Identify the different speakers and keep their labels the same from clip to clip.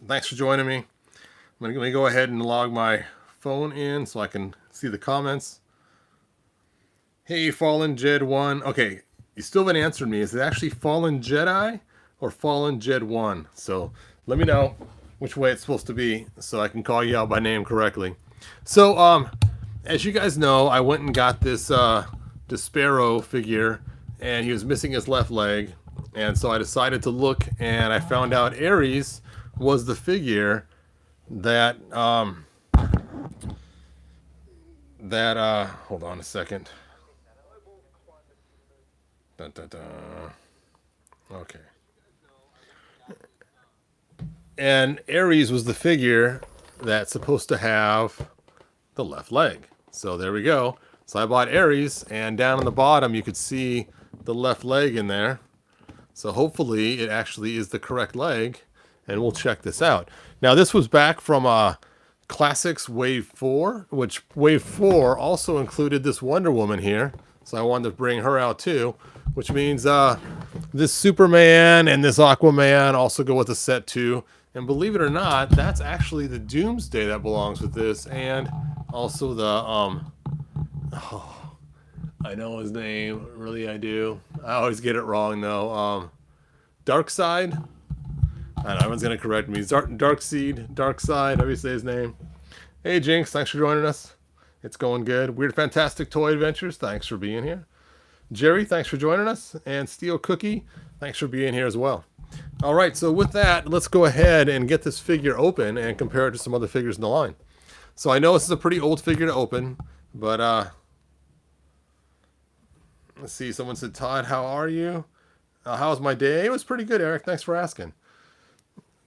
Speaker 1: Thanks for joining me. I'm going to go ahead and log my phone in so I can see the comments. Hey, Fallen Jed 1. Okay, you still haven't answered me. Is it actually Fallen Jedi or Fallen Jed 1? So let me know which way it's supposed to be so I can call you out by name correctly. So, as you guys know, I went and got this Despero figure, and he was missing his left leg. And so I decided to look, and I found out Aries was the figure that hold on a second. Dun, dun, dun. Okay. And Aries was the figure that's supposed to have the left leg. So there we go. So I bought Aries, and down on the bottom you could see the left leg in there. So hopefully it actually is the correct leg, and we'll check this out. Now this was back from Classics Wave 4, which Wave 4 also included this Wonder Woman here. So I wanted to bring her out too, which means this Superman and this Aquaman also go with the set too. And believe it or not, that's actually the Doomsday that belongs with this, and also the I know his name, really I do. I always get it wrong though. Darkseid. I know everyone's gonna correct me. Darkseid, Darkseid, however you say his name. Hey Jinx, thanks for joining us. It's going good. Weird Fantastic Toy Adventures, thanks for being here. Jerry, thanks for joining us. And Steel Cookie, thanks for being here as well. All right, so with that, let's go ahead and get this figure open and compare it to some other figures in the line. So I know this is a pretty old figure to open, but let's see. Someone said, Todd, how are you? How's my day? It was pretty good, Eric. Thanks for asking.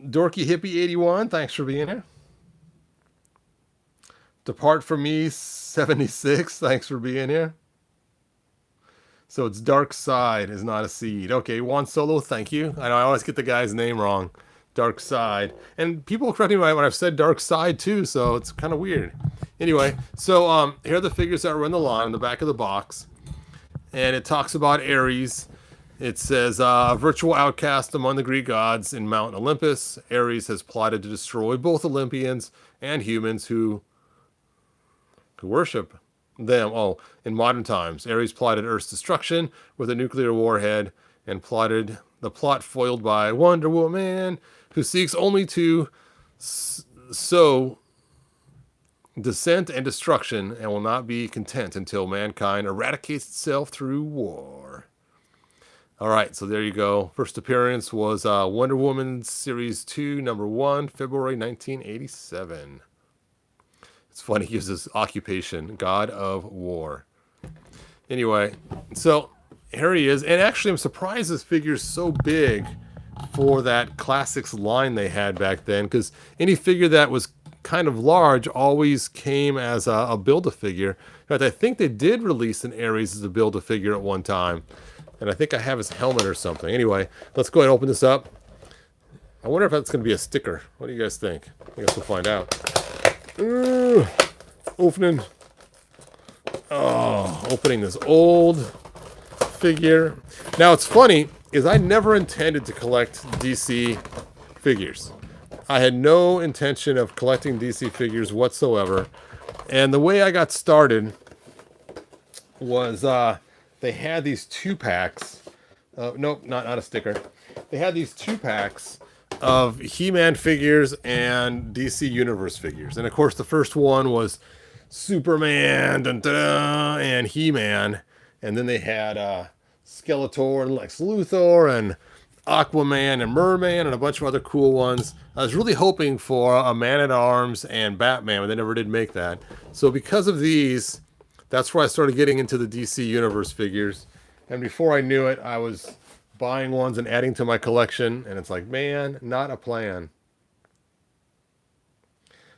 Speaker 1: Dorky Hippie 81, thanks for being here. Depart from me 76, thanks for being here. So it's Dark Side is not a seed. Okay, Juan Solo, thank you. I know I always get the guy's name wrong. Dark Side. And people correct me when I've said Dark Side too, so it's kind of weird. Anyway, so here are the figures that were in the line in the back of the box. And it talks about Aries. It says, virtual outcast among the Greek gods in Mount Olympus. Aries has plotted to destroy both Olympians and humans who worship them. Oh, in modern times, Ares plotted Earth's destruction with a nuclear warhead and plotted the plot foiled by Wonder Woman, who seeks only to sow dissent and destruction and will not be content until mankind eradicates itself through war. All right, so there you go. First appearance was Wonder Woman Series 2, number 1, February 1987. It's funny, he uses occupation, God of War. Anyway, so here he is. And actually, I'm surprised this figure's so big for that Classics line they had back then, because any figure that was kind of large always came as a Build-A-Figure. In fact, I think they did release an Aries as a Build-A-Figure at one time. And I think I have his helmet or something. Anyway, let's go ahead and open this up. I wonder if that's going to be a sticker. What do you guys think? I guess we'll find out. Opening this old figure. Now it's funny is I never intended to collect DC figures. I had no intention of collecting DC figures whatsoever. And the way I got started was they had these 2-packs. Nope, not a sticker. They had these 2-packs of He-Man figures and DC Universe figures. And of course, the first one was Superman and He-Man. And then they had Skeletor and Lex Luthor and Aquaman and Merman and a bunch of other cool ones. I was really hoping for a Man-at-Arms and Batman, but they never did make that. So because of these, that's where I started getting into the DC Universe figures. And before I knew it, I was buying ones and adding to my collection, and it's like, man, not a plan.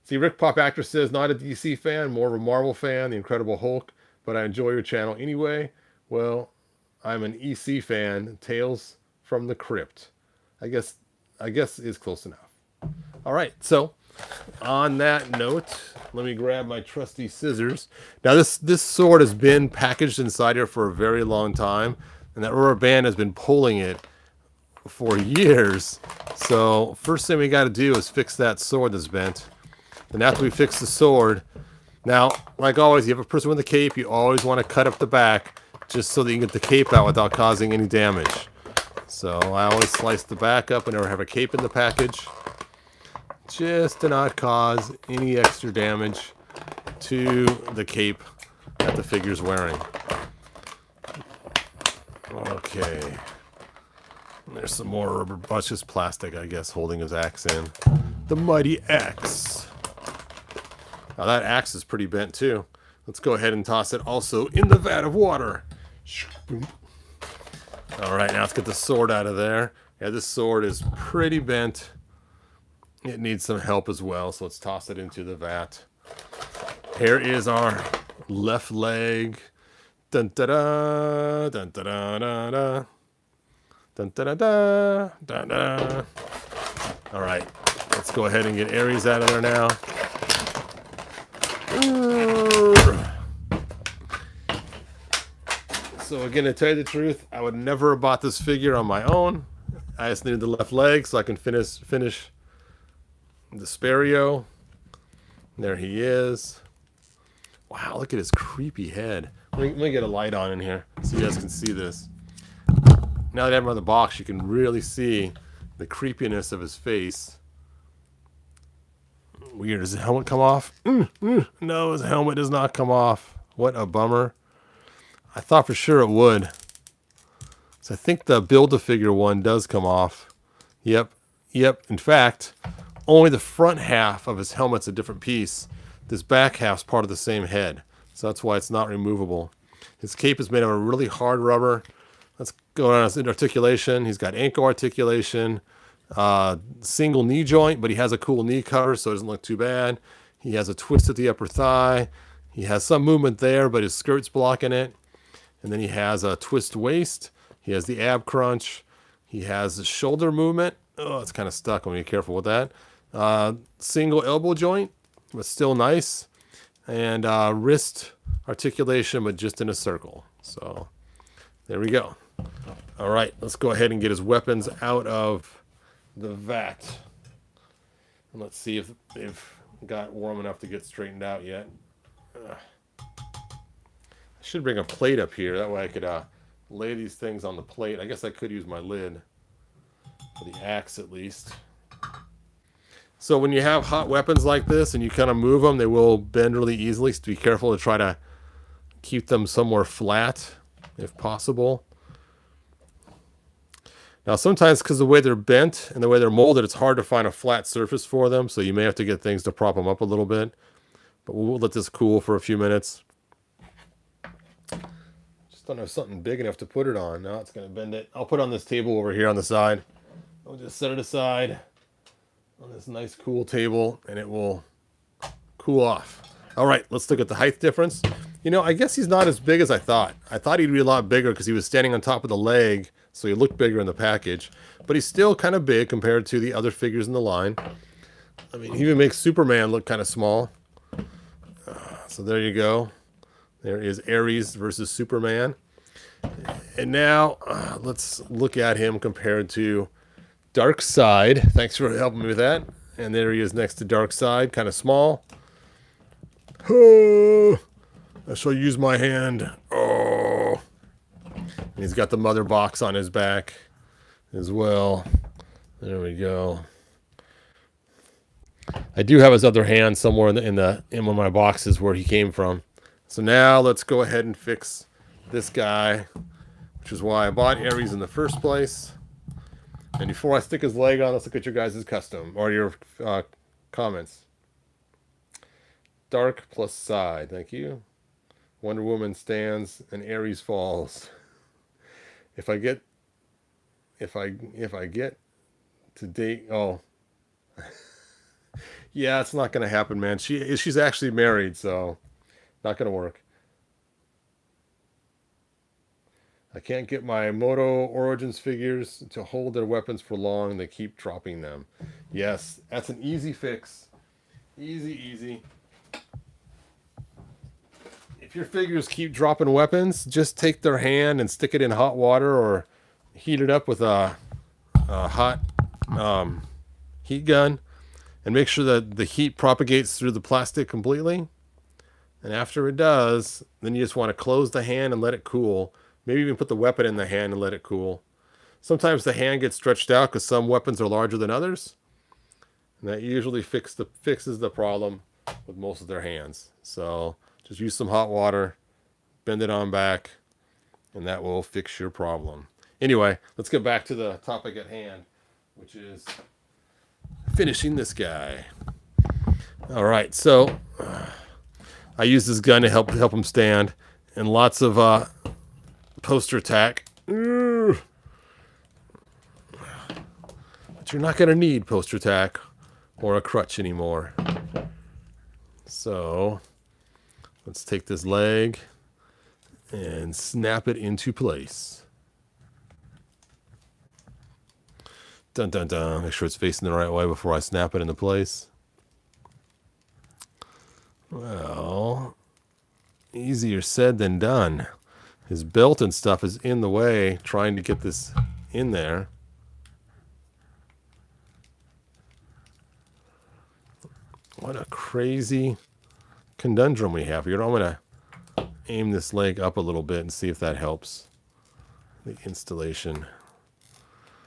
Speaker 1: See, Rick Pop Actor says, not a DC fan, more of a Marvel fan, The Incredible Hulk, but I enjoy your channel anyway. Well, I'm an EC fan, Tales from the Crypt. I guess is close enough. All right, so on that note, let me grab my trusty scissors. Now, this sword has been packaged inside here for a very long time, and that rubber band has been pulling it for years. So first thing we got to do is fix that sword that's bent. And after we fix the sword, now, like always, you have a person with a cape, you always want to cut up the back just so that you can get the cape out without causing any damage. So I always slice the back up whenever I have a cape in the package, just to not cause any extra damage to the cape that the figure's wearing. Okay. There's some more rubber, but it's just plastic, I guess, holding his axe in. The mighty axe. Now that axe is pretty bent too. Let's go ahead and toss it also in the vat of water. Alright, now let's get the sword out of there. Yeah, this sword is pretty bent. It needs some help as well, so let's toss it into the vat. Here is our left leg. Dun da da, dun da da da da. Dun da da da, da da. Alright, let's go ahead and get Aries out of there now. So again, to tell you the truth, I would never have bought this figure on my own. I just needed the left leg so I can finish Despero. There he is. Wow, look at his creepy head. Let me get a light on in here so you guys can see this. Now that I have him on the box, you can really see the creepiness of his face. Weird. Does the helmet come off? No, his helmet does not come off. What a bummer. I thought for sure it would. So I think the Build-A-Figure one does come off. Yep. In fact, only the front half of his helmet's a different piece. This back half's part of the same head. So that's why it's not removable. His cape is made of a really hard rubber. Let's go on his articulation. He's got ankle articulation. Single knee joint, but he has a cool knee cover, so it doesn't look too bad. He has a twist at the upper thigh. He has some movement there, but his skirt's blocking it. And then he has a twist waist. He has the ab crunch. He has the shoulder movement. Oh, it's kind of stuck. I'm going to be careful with that. Single elbow joint, but still nice. And wrist articulation, but just in a circle. So there we go. All right, let's go ahead and get his weapons out of the vat. And let's see if they've got warm enough to get straightened out yet. I should bring a plate up here. That way I could lay these things on the plate. I guess I could use my lid for the axe at least. So when you have hot weapons like this and you kind of move them, they will bend really easily. So be careful to try to keep them somewhere flat if possible. Now sometimes because of the way they're bent and the way they're molded, it's hard to find a flat surface for them. So you may have to get things to prop them up a little bit. But we'll let this cool for a few minutes. Just don't have something big enough to put it on. Now it's going to bend it. I'll put it on this table over here on the side. I'll just set it aside on this nice cool table and it will cool off. All right, let's look at the height difference. You know, I guess he's not as big as I thought. I thought he'd be a lot bigger because he was standing on top of the leg, so he looked bigger in the package. But he's still kind of big compared to the other figures in the line. I mean, he even makes Superman look kind of small. So there you go. There is Aries versus Superman. And now let's look at him compared to Darkseid. Thanks for helping me with that. And there he is next to Darkseid, kind of small. Oh, I shall use my hand. Oh. And he's got the mother box on his back as well. There we go. I do have his other hand somewhere in one of my boxes where he came from. So now let's go ahead and fix this guy, which is why I bought Aries in the first place. And before I stick his leg on, let's look at your guys' custom or your comments. Dark plus side, thank you. Wonder Woman stands and Aries falls. If I get to date, oh. Yeah, it's not going to happen, man. She's actually married, so not going to work. I can't get my Moto Origins figures to hold their weapons for long. They keep dropping them. Yes, that's an easy fix. Easy. If your figures keep dropping weapons, just take their hand and stick it in hot water or heat it up with a hot heat gun, and make sure that the heat propagates through the plastic completely. And after it does, then you just want to close the hand and let it cool. Maybe even put the weapon in the hand and let it cool. Sometimes the hand gets stretched out because some weapons are larger than others. And that usually fixes the problem with most of their hands. So just use some hot water, bend it on back, and that will fix your problem. Anyway, let's get back to the topic at hand, which is finishing this guy. All right, so I use this gun to help him stand, and lots of poster attack. But you're not going to need poster attack or a crutch anymore. So let's take this leg and snap it into place. Dun dun dun. Make sure it's facing the right way before I snap it into place. Well, easier said than done. His belt and stuff is in the way, trying to get this in there. What a crazy conundrum we have here. I'm going to aim this leg up a little bit and see if that helps the installation.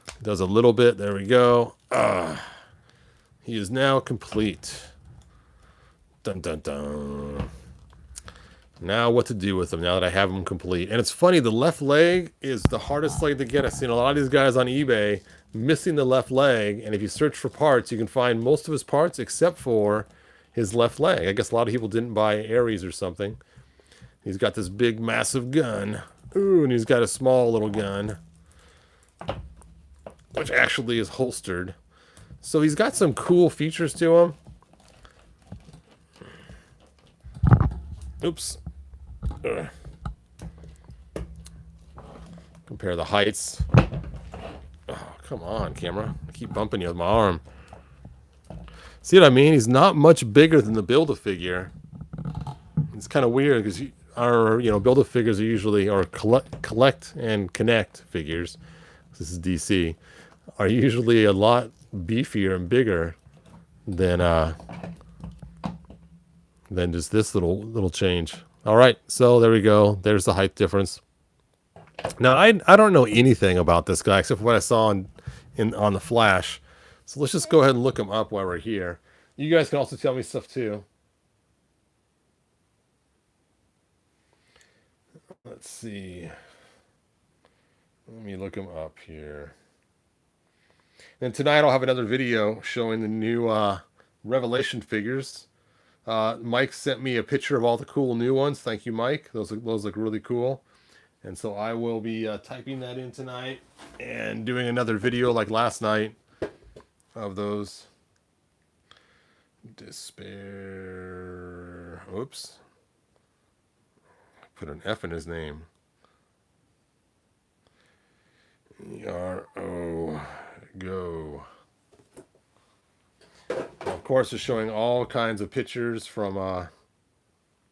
Speaker 1: It does a little bit. There we go. He is now complete. Dun dun dun. Now what to do with him now that I have him complete. And it's funny, the left leg is the hardest leg to get. I've seen a lot of these guys on eBay missing the left leg, and if you search for parts, you can find most of his parts except for his left leg. I guess a lot of people didn't buy Aries or something. He's got this big massive gun. Ooh, and he's got a small little gun, which actually is holstered. So he's got some cool features to him. Oops. Ugh. Compare the heights. Oh, come on, camera. I keep bumping you with my arm. See what I mean? He's not much bigger than the Build-A-Figure. It's kind of weird because our Build-A-Figures are usually, or collect and connect figures, this is DC, are usually a lot beefier and bigger than just this little change. All right, so there we go. There's the height difference. Now I don't know anything about this guy except for what I saw on the Flash. So let's just go ahead and look him up while we're here. You guys can also tell me stuff too. Let's see. Let me look him up here. And tonight I'll have another video showing the new Revelation figures. Mike sent me a picture of all the cool new ones. Thank you, Mike. Those look really cool. And so I will be typing that in tonight and doing another video like last night of those. Despair. Oops. Put an F in his name. E-R-O. Go. Of course, it's showing all kinds of pictures from the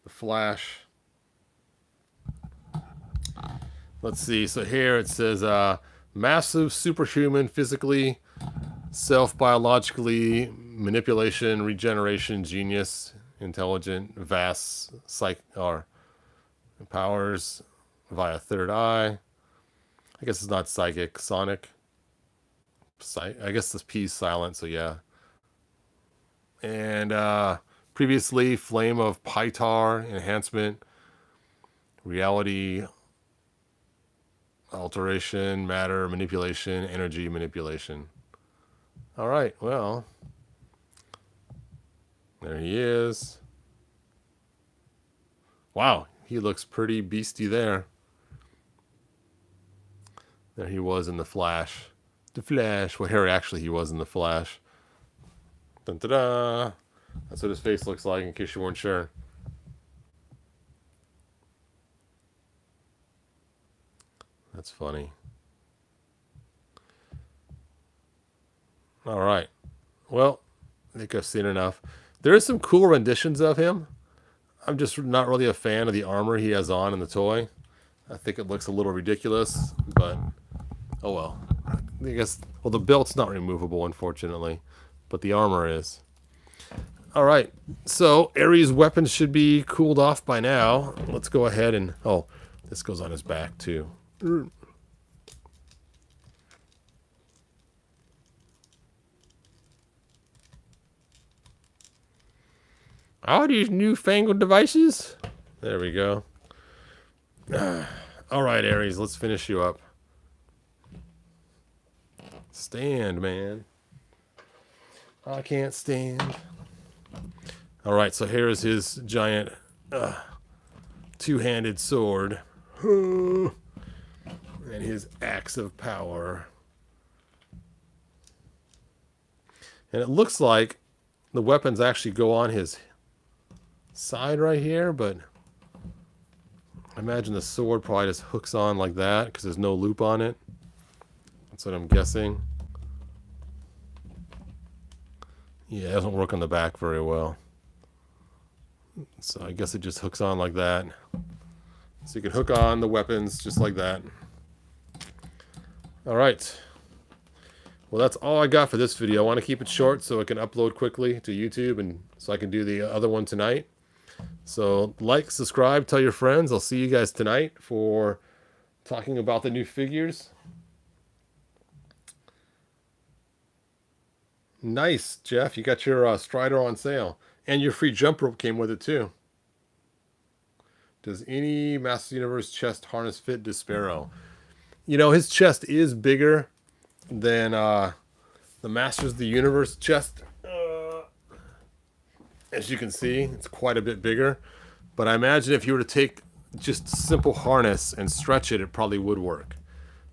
Speaker 1: Flash. Let's see. So here it says massive superhuman, physically, self-biologically, manipulation, regeneration, genius, intelligent, vast, powers via third eye. I guess it's not psychic, sonic. I guess this P is silent, so yeah. And previously, flame of Pytar, enhancement, reality, alteration, matter, manipulation, energy manipulation. All right, well, there he is. Wow, he looks pretty beastie there. There he was in the Flash. The Flash. Well, here actually he was in the Flash. Dun, da, da. That's what his face looks like, in case you weren't sure. That's funny. All right. Well, I think I've seen enough. There is some cool renditions of him. I'm just not really a fan of the armor he has on in the toy. I think it looks a little ridiculous, but oh well. I guess, well, the belt's not removable, unfortunately, but the armor is. All right, so Aries Weapons should be cooled off by now. Let's go ahead and, oh, this goes on his back too. All these newfangled devices. There we go. All right, Aries, let's finish you up. Stand, man. I can't stand. All right, so here's his giant two-handed sword. And his axe of power. And it looks like the weapons actually go on his side right here, but I imagine the sword probably just hooks on like that because there's no loop on it. That's what I'm guessing. Yeah, it doesn't work on the back very well. So I guess it just hooks on like that. So you can hook on the weapons just like that. All right. Well, that's all I got for this video. I want to keep it short so I can upload quickly to YouTube and so I can do the other one tonight. So like, subscribe, tell your friends. I'll see you guys tonight for talking about the new figures. Nice, Jeff. You got your Strider on sale. And your free jump rope came with it too. Does any Masters Universe chest harness fit Despero? You know, his chest is bigger than the Masters of the Universe chest. As you can see, it's quite a bit bigger. But I imagine if you were to take just simple harness and stretch it, it probably would work.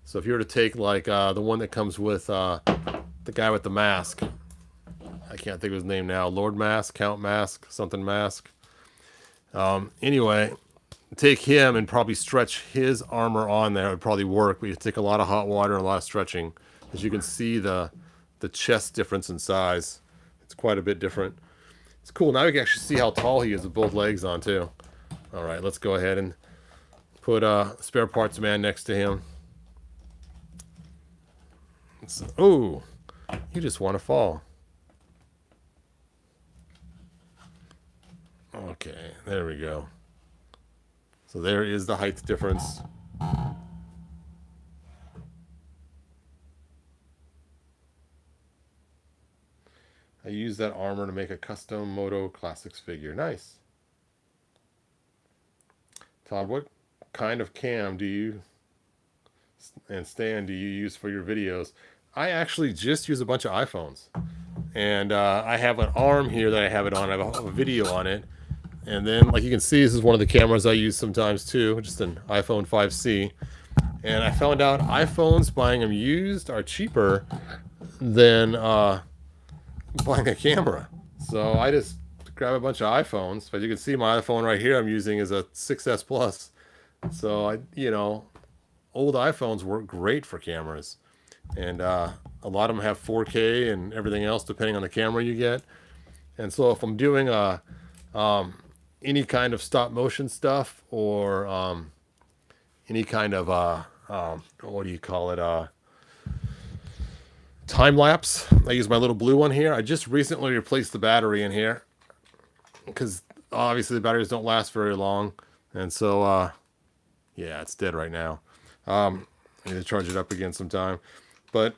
Speaker 1: So if you were to take like the one that comes with the guy with the mask. I can't think of his name now. Lord Mask, Count Mask, something Mask. Anyway, take him and probably stretch his armor on there. It would probably work. But you take a lot of hot water and a lot of stretching. As you can see the chest difference in size. It's quite a bit different. It's cool. Now we can actually see how tall he is with both legs on too. All right, let's go ahead and put Spare Parts Man next to him. Oh, you just want to fall. Okay, there we go. So there is the height difference. I use that armor to make a custom Moto Classics figure. Nice. Todd, what kind of cam do you and stand do you use for your videos? I actually just use a bunch of iPhones. And I have an arm here that I have it on. I have a video on it. And then, like you can see, this is one of the cameras I use sometimes too, just an iPhone 5C. And I found out iPhones, buying them used, are cheaper than buying a camera. So I just grab a bunch of iPhones. But you can see my iPhone right here I'm using is a 6S Plus. So, you know, old iPhones work great for cameras. And a lot of them have 4K and everything else depending on the camera you get. And so if I'm doing any kind of stop motion stuff or any kind of what do you call it, time lapse, I use my little blue one here. I just recently replaced the battery in here because obviously the batteries don't last very long, and so yeah, it's dead right now. I need to charge it up again sometime. But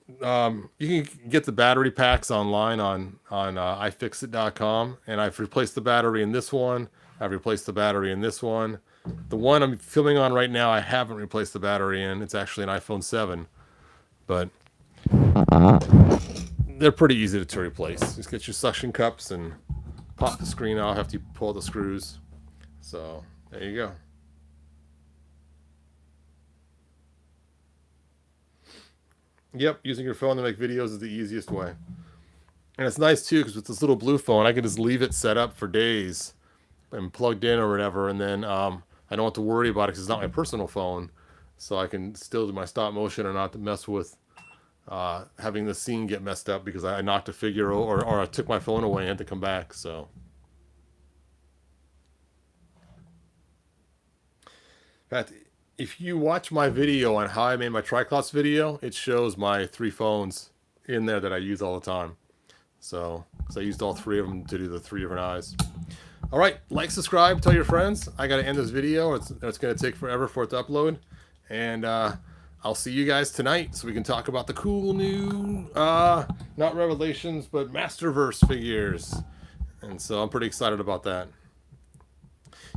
Speaker 1: you can get the battery packs online on ifixit.com, and I've replaced the battery in this one. I've replaced the battery in this one. The one I'm filming on right now, I haven't replaced the battery in. It's actually an iPhone 7, but they're pretty easy to replace. Just get your suction cups and pop the screen off after you pull the screws. So there you go. Yep, using your phone to make videos is the easiest way. And it's nice too, because with this little blue phone, I can just leave it set up for days and plugged in or whatever, and then I don't have to worry about it because it's not my personal phone. So I can still do my stop motion and not to mess with having the scene get messed up because I knocked a figure or I took my phone away and had to come back. So in fact, if you watch my video on how I made my triclops video, it shows my 3 phones in there that I use all the time. So, I used all 3 of them to do the 3 different eyes. All right, like, subscribe, tell your friends. I got to end this video. It's going to take forever for it to upload. And I'll see you guys tonight so we can talk about the cool new, not Revelations, but Masterverse figures. And so I'm pretty excited about that.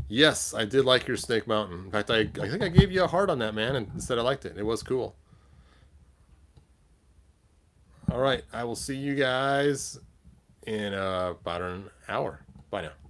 Speaker 1: Yes, I did like your Snake Mountain. In fact, I think I gave you a heart on that, man, and said I liked it. It was cool. All right, I will see you guys in about an hour. Bye now.